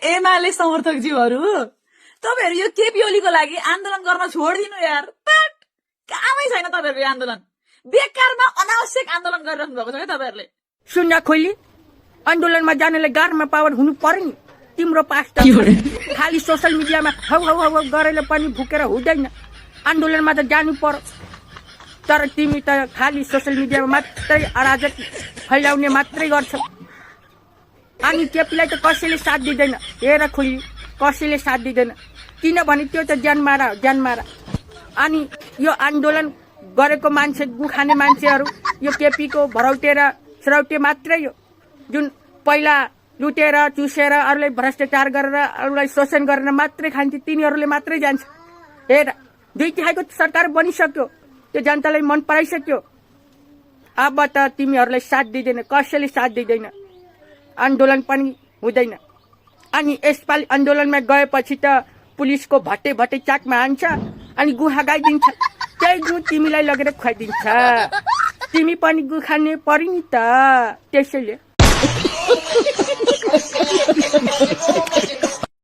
एमाले समर्थकज्यूहरू तपाईहरु यो केपी ओलीको लागि आन्दोलन गर्न छोड्दिनु यार। कामै छैन तपाईहरुको आन्दोलन। बेकारमा अनावश्यक आन्दोलन गरिरहनु भएको छ के तपाईहरुले। सुन्ना खोली आन्दोलनमा जानेलाई गारमा पावर हुनु पर्यो नि। तिम्रो पास्ट खाली सोशल मिडियामा हौ हौ हौ गरेर पनि भुकेर हुँदैन। आन्दोलनमा त जानु पर्यो। तर तिमी त खाली सोशल मिडियामा मात्रै अराजक फैलाउने मात्रै गर्छौ। अनि केपीलाई त कसैले साथ दिँदैन। हेर खोली कसैले साथ दिँदैन किनभने त्यो त ज्यान मारा। अनि यो आन्दोलन गरेको मान्छे गुखाने मान्छेहरू यो केपीको भरौटे र श्रौटे मात्रै हो। जुन पहिला लुटेर चुसेर अरूलाई भ्रष्टाचार गरेर अरूलाई शोषण गरेर मात्रै खान्थे तिनीहरूले मात्रै जान्छ। हेर 2 तिहाईको सरकार बनिसक्यो। त्यो जनतालाई मन पराइसक्यो। अब त तिमीहरूलाई साथ दिँदैन। कसैले साथ दिँदैन। आन्दोलन पनि हुँदैन। अनि यसपालि आन्दोलनमा गएपछि त पुलिसको भट्टे चाकमा हान्छ अनि गुहा गाइदिन्छ। त्यही गु तिमीलाई लगेर खुवाइदिन्छ। तिमी पनि गु खाने परि नि त त्यसैले।